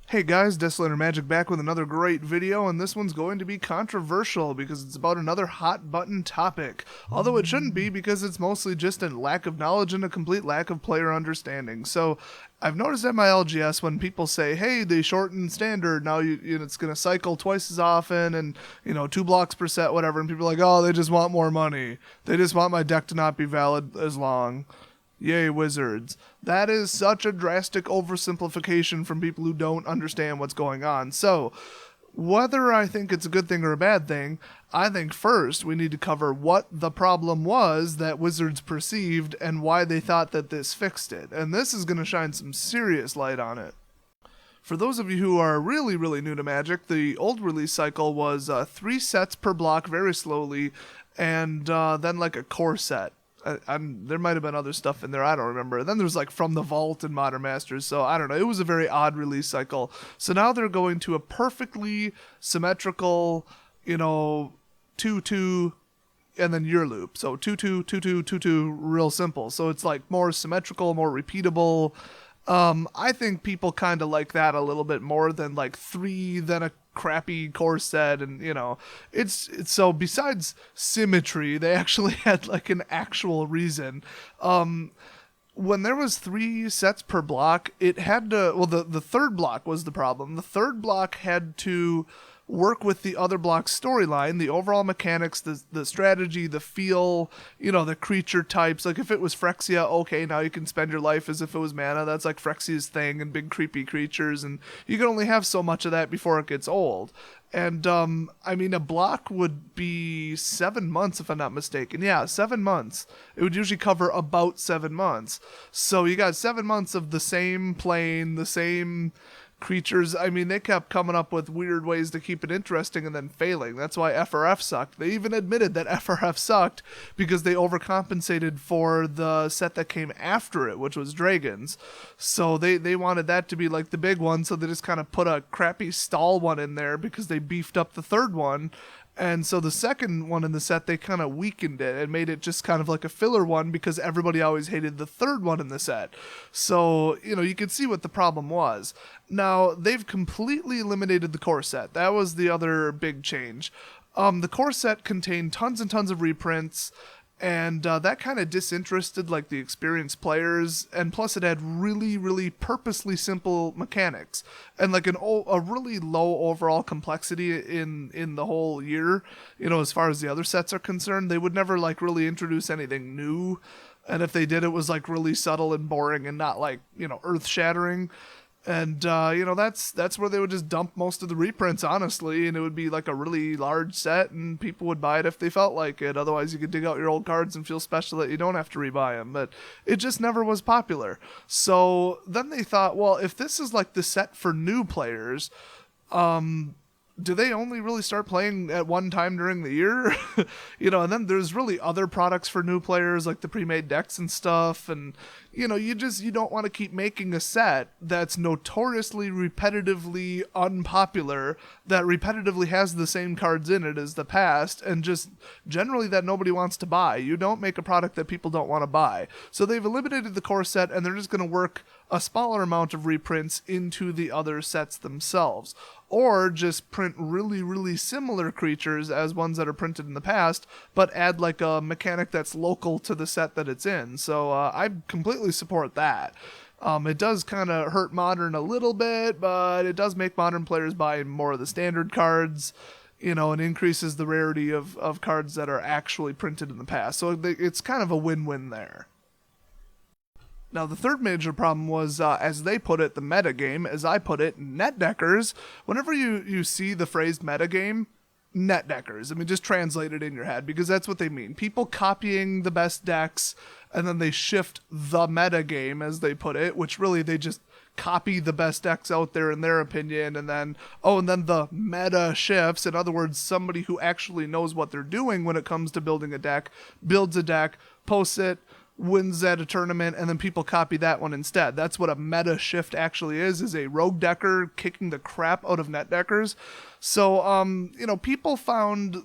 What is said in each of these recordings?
Hey guys, Desolator Magic back with another great video, and this one's going to be controversial because it's about another hot button topic. Although it shouldn't be because it's mostly just a lack of knowledge and a complete lack of player understanding. So I've noticed at my LGS when people say, hey, they shortened standard, now it's going to cycle twice as often and, 2 blocks per set, whatever, and people are like, oh, they just want more money. They just want my deck to not be valid as long. Yay, wizards. That is such a drastic oversimplification from people who don't understand what's going on. So, whether I think it's a good thing or a bad thing, I think first we need to cover what the problem was that wizards perceived and why they thought that this fixed it. And this is going to shine some serious light on it. For those of you who are really, really new to Magic, the old release cycle was 3 sets per block very slowly, and then like a core set. There might have been other stuff in there, I don't remember. Then there's like From the Vault and Modern Masters, so I don't know. It was a very odd release cycle. So now they're going to a perfectly symmetrical, 2-2, and then your loop. So 2-2, 2-2, 2-2, real simple. So it's like more symmetrical, more repeatable. I think people kind of like that a little bit more than like 3, then a crappy core set, and it's so besides symmetry, they actually had like an actual reason. When there was 3 sets per block, it had to, well, the third block was the problem. The third block had to work with the other block's storyline, the overall mechanics, the strategy, the feel, the creature types. Like if it was Phyrexia, okay, now you can spend your life as if it was mana. That's like Phyrexia's thing, and big creepy creatures, and you can only have so much of that before it gets old. And a block would be 7 months if I'm not mistaken. Yeah, 7 months. It would usually cover about 7 months. So you got 7 months of the same plane, the same creatures. They kept coming up with weird ways to keep it interesting and then failing. That's why FRF sucked. They even admitted that FRF sucked because they overcompensated for the set that came after it, which was Dragons. So they wanted that to be like the big one, so they just kind of put a crappy stall one in there because they beefed up the third one. And so the second one in the set, they kind of weakened it and made it just kind of like a filler one because everybody always hated the third one in the set. So, you could see what the problem was. Now, they've completely eliminated the core set. That was the other big change. The core set contained tons and tons of reprints, and that kind of disinterested like the experienced players, and plus it had really, really purposely simple mechanics and like a really low overall complexity in the whole year. As far as the other sets are concerned, they would never like really introduce anything new, and if they did, it was like really subtle and boring and not like earth shattering. And, that's where they would just dump most of the reprints, honestly, and it would be like a really large set, and people would buy it if they felt like it. Otherwise, you could dig out your old cards and feel special that you don't have to rebuy them, but it just never was popular. So then they thought, well, if this is like the set for new players, do they only really start playing at one time during the year? And then there's really other products for new players like the pre-made decks and stuff. And, you don't want to keep making a set that's notoriously repetitively unpopular, that repetitively has the same cards in it as the past, and just generally that nobody wants to buy. You don't make a product that people don't want to buy. So they've eliminated the core set, and they're just going to work a smaller amount of reprints into the other sets themselves. Or just print really, really similar creatures as ones that are printed in the past, but add like a mechanic that's local to the set that it's in. So I completely support that. It does kind of hurt Modern a little bit, but it does make Modern players buy more of the standard cards, and increases the rarity of cards that are actually printed in the past. So it's kind of a win-win there. Now, the third major problem was, as they put it, the metagame. As I put it, net deckers. Whenever you see the phrase metagame, net deckers. Just translate it in your head, because that's what they mean. People copying the best decks, and then they shift the metagame, as they put it, which really they just copy the best decks out there in their opinion, and then the meta shifts. In other words, somebody who actually knows what they're doing when it comes to building a deck, builds a deck, posts it, wins at a tournament, and then people copy that one instead. That's what a meta shift actually is a rogue decker kicking the crap out of net deckers. So, people found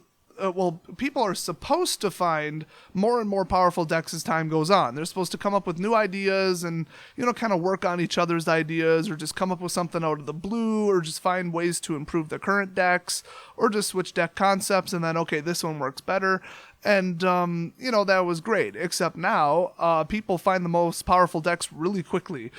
people are supposed to find more and more powerful decks as time goes on. They're supposed to come up with new ideas and, kind of work on each other's ideas, or just come up with something out of the blue, or just find ways to improve the current decks, or just switch deck concepts and then, okay, this one works better. And, that was great. Except now, people find the most powerful decks really quickly.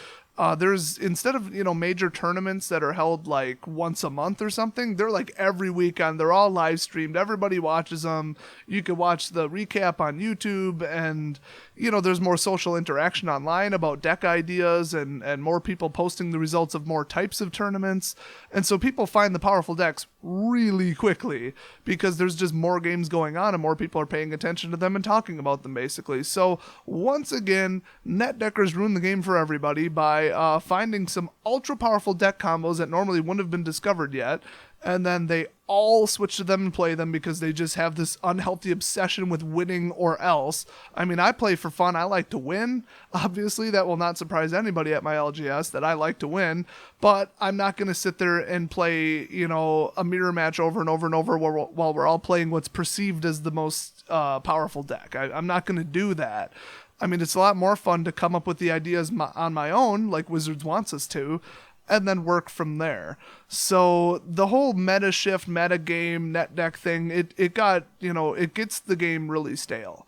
There's, instead of, major tournaments that are held like once a month or something, they're like every weekend. They're all live streamed. Everybody watches them. You can watch the recap on YouTube, and, there's more social interaction online about deck ideas, and more people posting the results of more types of tournaments. And so people find the powerful decks really quickly because there's just more games going on and more people are paying attention to them and talking about them, basically. So once again, net deckers ruin the game for everybody by finding some ultra powerful deck combos that normally wouldn't have been discovered yet, and then they all switch to them and play them because they just have this unhealthy obsession with winning or else. I mean, I play for fun. I like to win. Obviously, that will not surprise anybody at my LGS that I like to win, but I'm not going to sit there and play, a mirror match over and over and over while we're all playing what's perceived as the most powerful deck. I'm not going to do that. I mean, it's a lot more fun to come up with the ideas on my own, like Wizards wants us to, and then work from there. So the whole meta shift, meta game, net deck thing, it got, it gets the game really stale.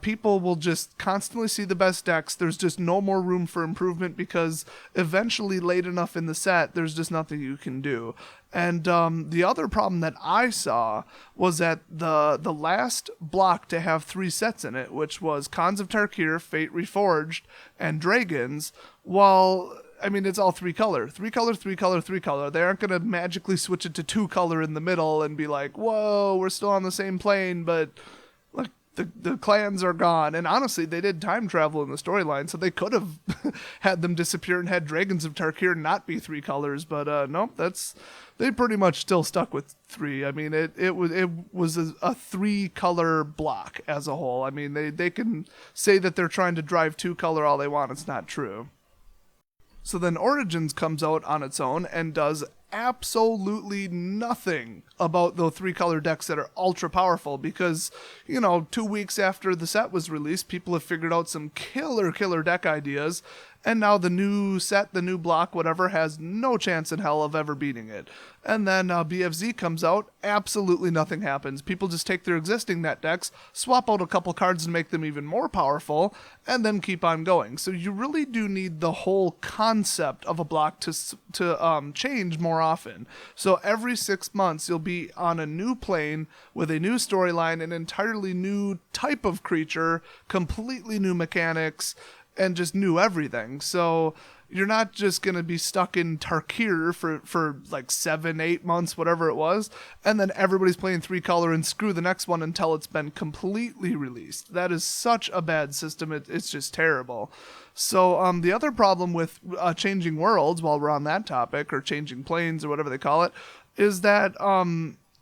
People will just constantly see the best decks. There's just no more room for improvement because eventually late enough in the set, there's just nothing you can do. And the other problem that I saw was that the last block to have 3 sets in it, which was Khans of Tarkir, Fate Reforged, and Dragons, well, I mean, it's all 3-color. 3-color, 3-color, 3-color. They aren't going to magically switch it to 2-color in the middle and be like, whoa, we're still on the same plane, but like the clans are gone. And honestly, they did time travel in the storyline, so they could have had them disappear and had Dragons of Tarkir not be 3 colors. But nope, they pretty much still stuck with 3. I mean, it was a 3-color block as a whole. I mean, they can say that they're trying to drive 2-color all they want. It's not true. So then Origins comes out on its own and does absolutely nothing about the 3-color decks that are ultra powerful because, 2 weeks after the set was released, people have figured out some killer deck ideas, and now the new set, the new block, whatever, has no chance in hell of ever beating it. And then BFZ comes out, absolutely nothing happens. People just take their existing net decks, swap out a couple cards and make them even more powerful, and then keep on going. So you really do need the whole concept of a block to change more often. So every 6 months, you'll be on a new plane with a new storyline, an entirely new type of creature, completely new mechanics, and just new everything. So you're not just going to be stuck in Tarkir for like 7-8 months, whatever it was, and then everybody's playing 3-color and screw the next one until it's been completely released. That is such a bad system. It's just terrible. So the other problem with changing worlds, while we're on that topic, or changing planes or whatever they call it, is that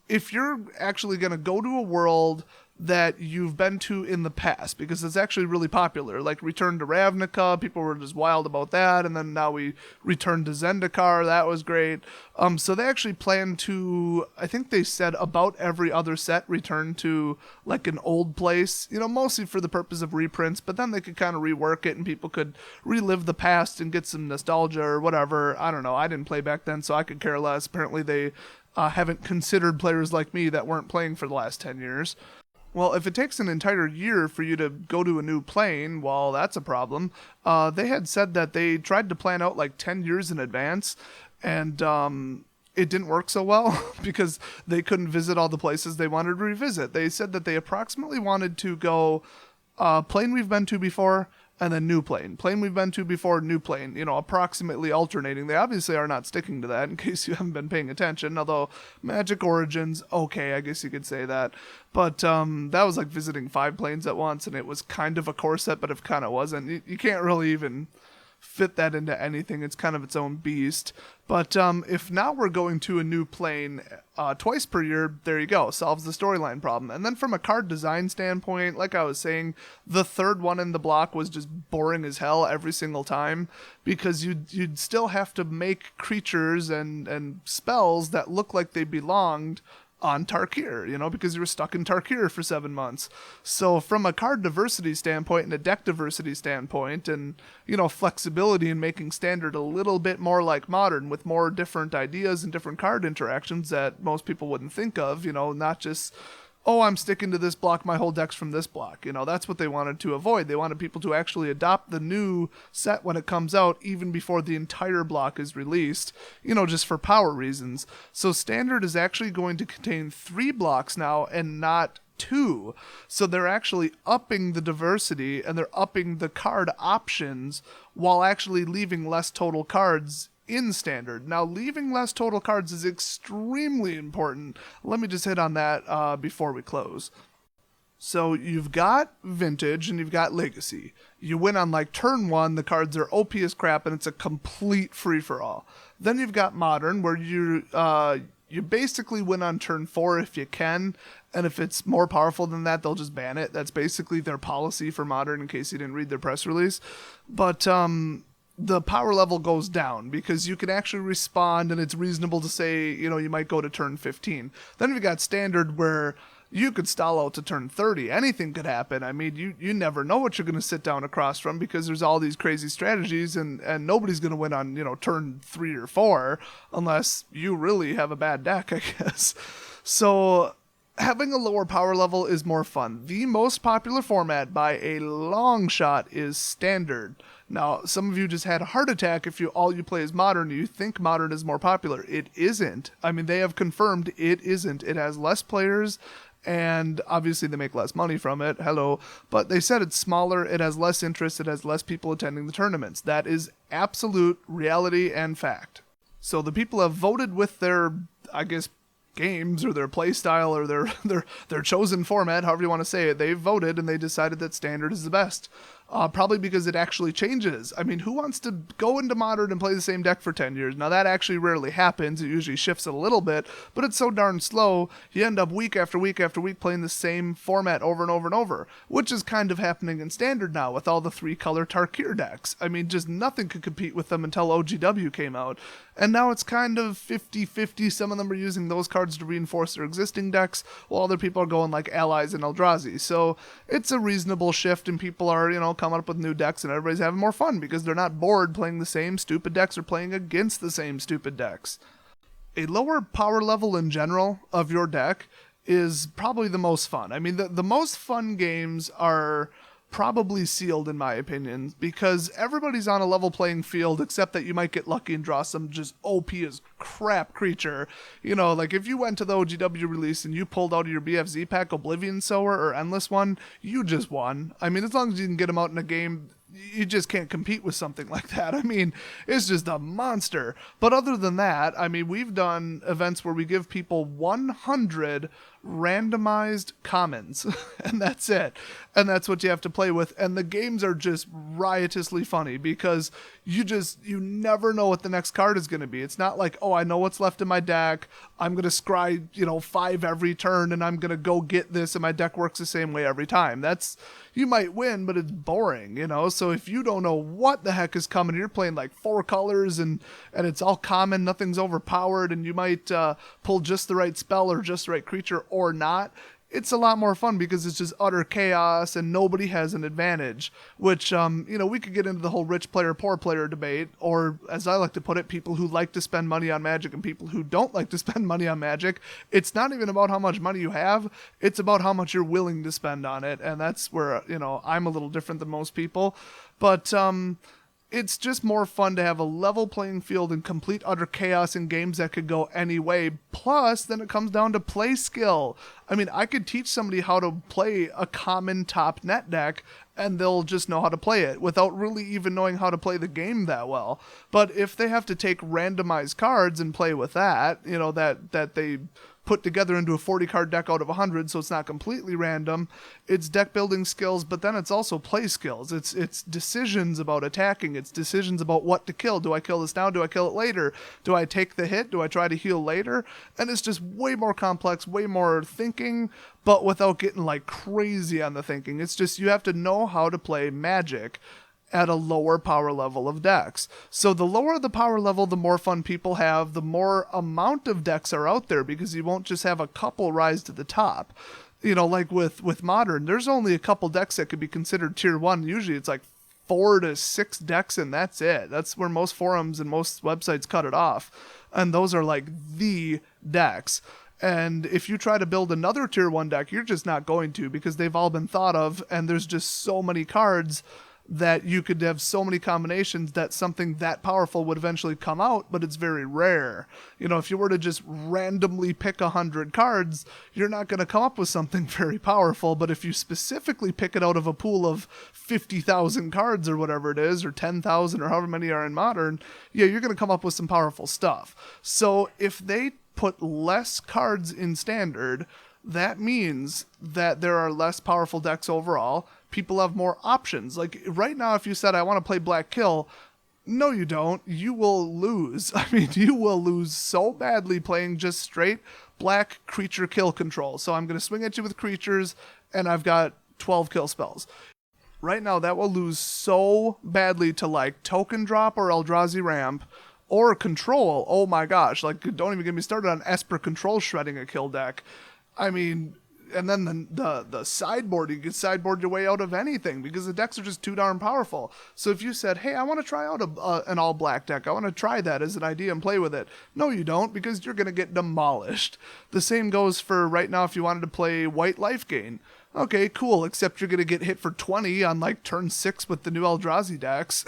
if you're actually going to go to a world that you've been to in the past, because it's actually really popular, like Return to Ravnica, people were just wild about that, and then now we returned to Zendikar, that was great. So they actually plan to, I think they said about every other set return to like an old place, mostly for the purpose of reprints, but then they could kind of rework it and people could relive the past and get some nostalgia or whatever. I don't know, I didn't play back then, so I could care less. Apparently they haven't considered players like me that weren't playing for the last 10 years. Well, if it takes an entire year for you to go to a new plane, well, that's a problem. They had said that they tried to plan out like 10 years in advance, and it didn't work so well because they couldn't visit all the places they wanted to revisit. They said that they approximately wanted to go plane we've been to before, and then new plane. Plane we've been to before, new plane, approximately alternating. They obviously are not sticking to that, in case you haven't been paying attention, although Magic Origins, okay, I guess you could say that. But that was like visiting 5 planes at once, and it was kind of a core set, but it kind of wasn't. You can't really even fit that into anything. It's kind of its own beast. But if now we're going to a new plane twice per year, there you go, solves the storyline problem. And then from a card design standpoint, like I was saying, the third one in the block was just boring as hell every single time, because you'd still have to make creatures and spells that look like they belonged on Tarkir, because you were stuck in Tarkir for 7 months. So from a card diversity standpoint and a deck diversity standpoint and, flexibility in making Standard a little bit more like Modern with more different ideas and different card interactions that most people wouldn't think of, not just, oh, I'm sticking to this block, my whole deck's from this block. That's what they wanted to avoid. They wanted people to actually adopt the new set when it comes out, even before the entire block is released, just for power reasons. So Standard is actually going to contain 3 blocks now and not 2. So they're actually upping the diversity and they're upping the card options while actually leaving less total cards in Standard. Now, leaving less total cards is extremely important. Let me just hit on that before we close. So you've got Vintage and you've got Legacy. You win on turn 1, the cards are OP as crap and it's a complete free-for-all. Then you've got Modern where you basically win on turn 4 if you can, and if it's more powerful than that, they'll just ban it. That's basically their policy for Modern, in case you didn't read their press release. But the power level goes down because you can actually respond and it's reasonable to say, you might go to turn 15. Then we've got Standard where you could stall out to turn 30. Anything could happen. I mean, you never know what you're going to sit down across from because there's all these crazy strategies and nobody's going to win on, turn 3 or 4 unless you really have a bad deck, I guess. So having a lower power level is more fun. The most popular format by a long shot is Standard. Now, some of you just had a heart attack if all you play is Modern. You think Modern is more popular. It isn't. I mean, they have confirmed it isn't. It has less players, and obviously they make less money from it. Hello. But they said it's smaller, it has less interest, it has less people attending the tournaments. That is absolute reality and fact. So the people have voted with their, I guess, games or their play style or their chosen format, however you want to say it. They voted and they decided that Standard is the best. Probably because it actually changes. I mean, who wants to go into Modern and play the same deck for 10 years? Now, that actually rarely happens. It usually shifts a little bit, but it's so darn slow, you end up week after week after week playing the same format over and over and over, which is kind of happening in Standard now with all the 3-color Tarkir decks. I mean, just nothing could compete with them until OGW came out. And now it's kind of 50-50. Some of them are using those cards to reinforce their existing decks, while other people are going like Allies and Eldrazi. So it's a reasonable shift, and people are, coming up with new decks, and everybody's having more fun because they're not bored playing the same stupid decks or playing against the same stupid decks. A lower power level in general of your deck is probably the most fun. I mean, the most fun games are probably sealed, in my opinion, because everybody's on a level playing field, except that you might get lucky and draw some just OP as crap creature. Like if you went to the OGW release and you pulled out of your BFZ pack Oblivion Sower or Endless One, you just won. I mean, as long as you can get them out in a game, you just can't compete with something like that. I mean, it's just a monster. But other than that, I mean, we've done events where we give people 100 randomized commons, and that's it. And that's what you have to play with. And the games are just riotously funny because you never know what the next card is going to be. It's not like, oh, I know what's left in my deck. I'm going to scry, 5 every turn, and I'm going to go get this, and my deck works the same way every time. You might win, but it's boring, So if you don't know what the heck is coming, you're playing like 4 colors and it's all common, nothing's overpowered, and you might pull just the right spell or just the right creature or not. It's a lot more fun because it's just utter chaos and nobody has an advantage, which, we could get into the whole rich player, poor player debate, or as I like to put it, people who like to spend money on Magic and people who don't like to spend money on Magic. It's not even about how much money you have. It's about how much you're willing to spend on it. And that's where, I'm a little different than most people, but, it's just more fun to have a level playing field and complete utter chaos in games that could go any way. Plus, then it comes down to play skill. I mean, I could teach somebody how to play a common top net deck and they'll just know how to play it without really even knowing how to play the game that well. But if they have to take randomized cards and play with that, that they put together into a 40 card deck out of 100, so it's not completely random. It's deck building skills, but then it's also play skills. It's decisions about attacking. It's decisions about what to kill. Do I kill this now? Do I kill it later? Do I take the hit? Do I try to heal later? And it's just way more complex, way more thinking, but without getting like crazy on the thinking. It's just you have to know how to play Magic. at a lower power level of decks. So the lower the power level, the more fun people have, the more amount of decks are out there, because you won't just have a couple rise to the top. Like with Modern, there's only a couple decks that could be considered tier 1. Usually it's like 4 to 6 decks, and that's it. That's where most forums and most websites cut it off. And those are like the decks. And if you try to build another tier 1 deck, you're just not going to, because they've all been thought of, and there's just so many cards that you could have so many combinations that something that powerful would eventually come out, but it's very rare. If you were to just randomly pick 100 cards, you're not going to come up with something very powerful. But if you specifically pick it out of a pool of 50,000 cards or whatever it is, or 10,000 or however many are in Modern, yeah, you're going to come up with some powerful stuff. So if they put less cards in Standard, that means that there are less powerful decks overall. People have more options. Like right now, if you said, I want to play Black Kill, no, you don't. You will lose. I mean, you will lose so badly playing just straight black creature kill control. So I'm going to swing at you with creatures, and I've got 12 kill spells. Right now, that will lose so badly to like Token Drop or Eldrazi Ramp, or Control. Oh my gosh, like don't even get me started on Esper Control shredding a kill deck. I mean, and then the sideboard, you can sideboard your way out of anything, because the decks are just too darn powerful. So if you said, hey, I want to try out an all-black deck, I want to try that as an idea and play with it. No, you don't, because you're going to get demolished. The same goes for right now if you wanted to play white life gain. Okay, cool, except you're going to get hit for 20 on like turn 6 with the new Eldrazi decks.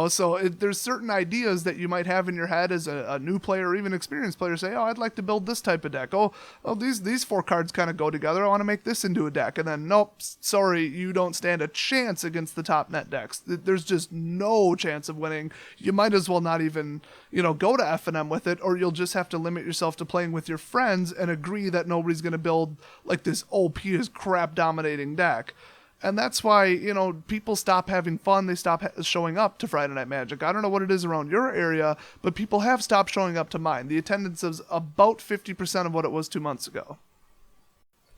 So there's certain ideas that you might have in your head as a new player or even experienced player. Say, oh, I'd like to build this type of deck. Oh, these 4 cards kind of go together. I want to make this into a deck. And then, nope, sorry, you don't stand a chance against the top net decks. There's just no chance of winning. You might as well not even, go to F&M with it, or you'll just have to limit yourself to playing with your friends and agree that nobody's going to build like this OP is crap dominating deck. And that's why, people stop having fun. They stop showing up to Friday Night Magic. I don't know what it is around your area, but people have stopped showing up to mine. The attendance is about 50% of what it was 2 months ago.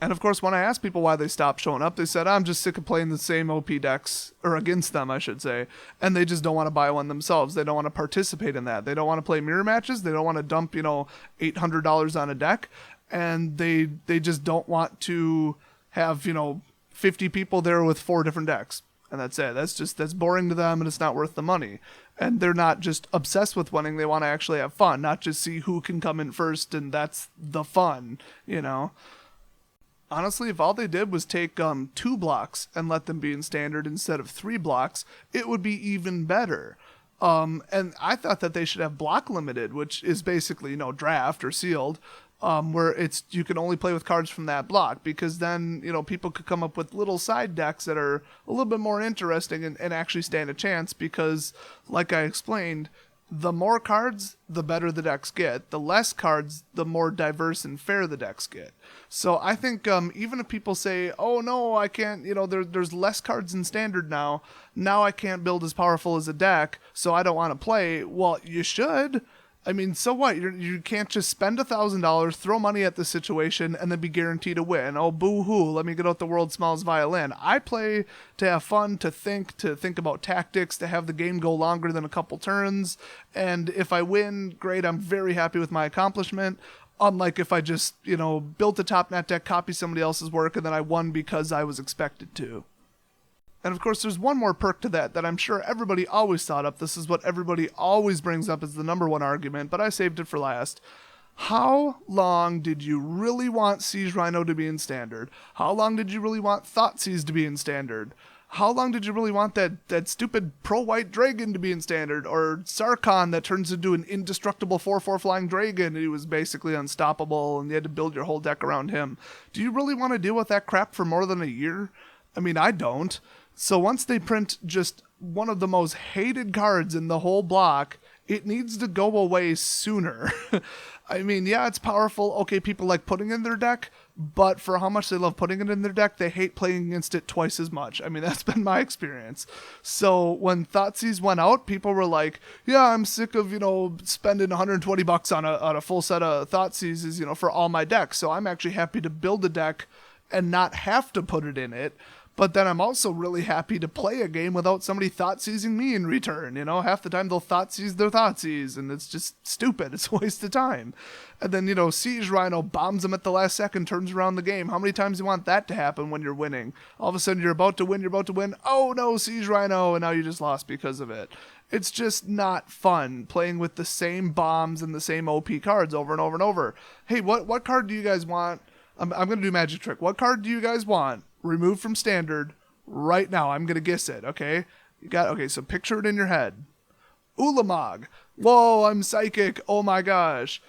And of course, when I asked people why they stopped showing up, they said, I'm just sick of playing the same OP decks, or against them, I should say, and they just don't want to buy one themselves. They don't want to participate in that. They don't want to play mirror matches. They don't want to dump, $800 on a deck, and they just don't want to have, 50 people there with 4 different decks. And that's it. That's boring to them, and it's not worth the money. And they're not just obsessed with winning. They want to actually have fun, not just see who can come in first, and that's the fun, Honestly, if all they did was take 2 blocks and let them be in Standard instead of 3 blocks, it would be even better. And I thought that they should have block limited, which is basically, draft or sealed, where you can only play with cards from that block, because then, people could come up with little side decks that are a little bit more interesting and actually stand a chance, because, like I explained, the more cards, the better the decks get. The less cards, the more diverse and fair the decks get. So I think even if people say, oh no, I can't, there's less cards in Standard now I can't build as powerful as a deck, so I don't want to play. Well, you should. I mean, so what? You can't just spend $1,000, throw money at the situation, and then be guaranteed to win. Oh, boo-hoo, let me get out the world's smallest violin. I play to have fun, to think about tactics, to have the game go longer than a couple turns. And if I win, great, I'm very happy with my accomplishment. Unlike if I just, built a top net deck, copy somebody else's work, and then I won because I was expected to. And of course, there's one more perk to that I'm sure everybody always thought up. This is what everybody always brings up as the number one argument, but I saved it for last. How long did you really want Siege Rhino to be in Standard? How long did you really want Thoughtseize to be in Standard? How long did you really want that stupid pro-white dragon to be in Standard? Or Sarkhan that turns into an indestructible 4/4 flying dragon and he was basically unstoppable and you had to build your whole deck around him? Do you really want to deal with that crap for more than a year? I mean, I don't. So once they print just one of the most hated cards in the whole block, it needs to go away sooner. I mean, yeah, it's powerful. Okay, people like putting it in their deck, but for how much they love putting it in their deck, they hate playing against it twice as much. I mean, that's been my experience. So when Thoughtseize went out, people were like, yeah, I'm sick of, spending $120 on a full set of Thoughtseizes, for all my decks. So I'm actually happy to build a deck and not have to put it in it. But then I'm also really happy to play a game without somebody thought seizing me in return. You know, half the time they'll thought seize their Thoughtseize, and it's just stupid. It's a waste of time. And then, you know, Siege Rhino bombs them at the last second, turns around the game. How many times do you want that to happen when you're winning? All of a sudden you're about to win. Oh no, Siege Rhino, and now you just lost because of it. It's just not fun playing with the same bombs and the same OP cards over and over and over. Hey, what card do you guys want? I'm going to do magic trick. What card do you guys want removed from standard right now? I'm going to guess it, okay? Okay, so picture it in your head. Ulamog. Whoa, I'm psychic. Oh my gosh.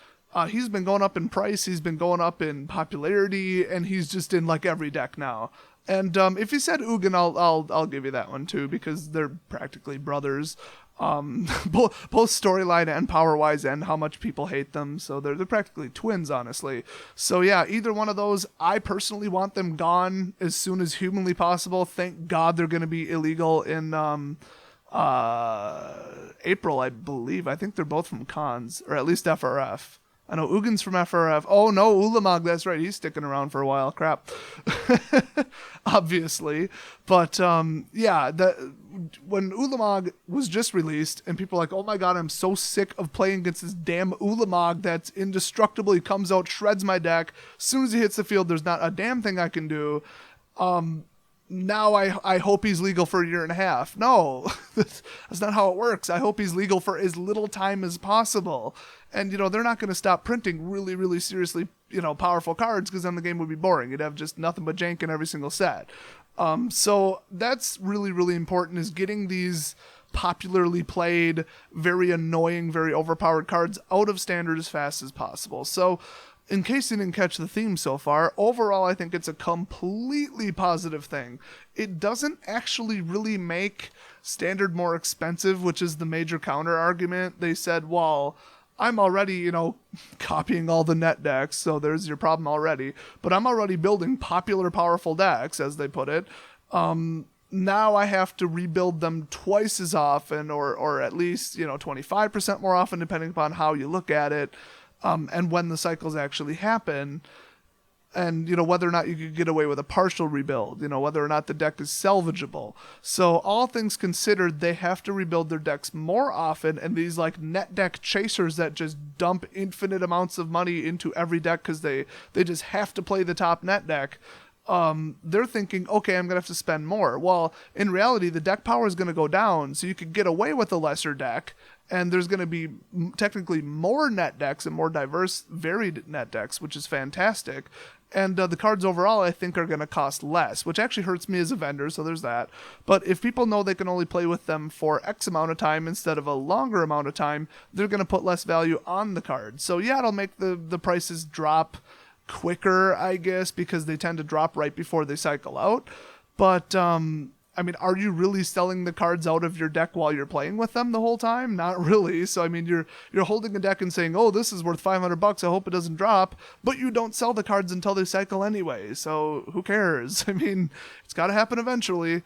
He's been going up in price. He's been going up in popularity, and he's just in like every deck now. And if you said Ugin, I'll give you that one too, because they're practically brothers. Both storyline and power-wise, and how much people hate them. So they're practically twins, honestly. So yeah, either one of those. I personally want them gone as soon as humanly possible. Thank God they're going to be illegal in April, I believe. I think they're both from cons, or at least FRF. I know Ugin's from FRF. Oh no, Ulamog, that's right. He's sticking around for a while. Crap. Obviously. But yeah, when Ulamog was just released and people were like, oh my god, I'm so sick of playing against this damn Ulamog that's indestructible. He comes out, shreds my deck. As soon as he hits the field, there's not a damn thing I can do. Now I hope he's legal for a year and a half. No, that's not how it works. I hope he's legal for as little time as possible. And, you know, they're not going to stop printing really, really seriously, you know, powerful cards, because then the game would be boring. You'd have just nothing but jank in every single set. So that's really, really important, is getting these popularly played, very annoying, very overpowered cards out of standard as fast as possible. So in case you didn't catch the theme so far, overall I think it's a completely positive thing. It doesn't actually really make standard more expensive, which is the major counter argument. They said, well, I'm already, you know, copying all the net decks, so there's your problem already. But I'm already building popular, powerful decks, as they put it. Now I have to rebuild them twice as often, or at least, you know, 25% more often, depending upon how you look at it, and when the cycles actually happen. And, you know, whether or not you could get away with a partial rebuild, you know, whether or not the deck is salvageable. So all things considered, they have to rebuild their decks more often, and these like net deck chasers that just dump infinite amounts of money into every deck because they just have to play the top net deck. They're thinking, okay, I'm going to have to spend more. Well, in reality, the deck power is going to go down, so you could get away with a lesser deck, and there's going to be technically more net decks and more diverse, varied net decks, which is fantastic. And the cards overall, I think, are going to cost less, which actually hurts me as a vendor, so there's that. But if people know they can only play with them for X amount of time instead of a longer amount of time, they're going to put less value on the card. So yeah, it'll make the prices drop quicker, I guess, because they tend to drop right before they cycle out. But I mean, are you really selling the cards out of your deck while you're playing with them the whole time? Not really. So I mean, you're holding a deck and saying, oh, this is worth $500, I hope it doesn't drop, but you don't sell the cards until they cycle anyway, so who cares? I mean, it's got to happen eventually.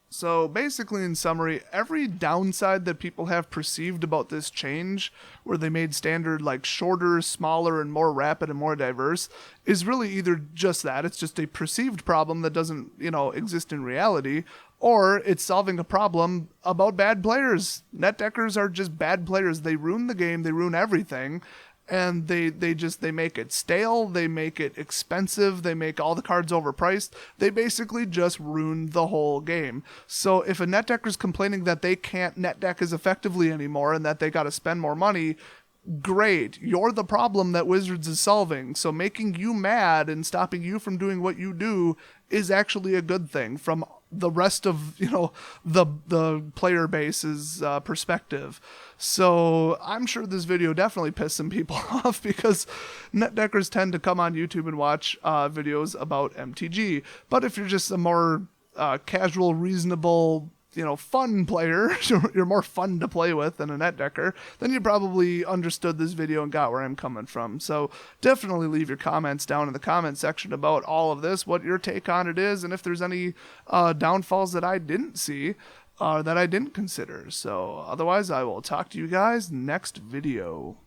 So basically, in summary, every downside that people have perceived about this change, where they made standard like shorter, smaller, and more rapid and more diverse, is really either just that, it's just a perceived problem that doesn't, you know, exist in reality, or it's solving a problem about bad players. Net deckers are just bad players. They ruin the game, they ruin everything. And they make it stale, they make it expensive, they make all the cards overpriced. They basically just ruin the whole game. So if a net decker's complaining that they can't net deck as effectively anymore and that they got to spend more money, great. You're the problem that Wizards is solving. So making you mad and stopping you from doing what you do is actually a good thing from the rest of, you know, the player base's perspective. So I'm sure this video definitely pissed some people off, because net deckers tend to come on YouTube and watch videos about MTG. But if you're just a more casual, reasonable, you know, fun player, you're more fun to play with than a net decker, then you probably understood this video and got where I'm coming from. So definitely leave your comments down in the comment section about all of this, what your take on it is, and if there's any downfalls that I didn't see, that I didn't consider. So otherwise, I will talk to you guys next video.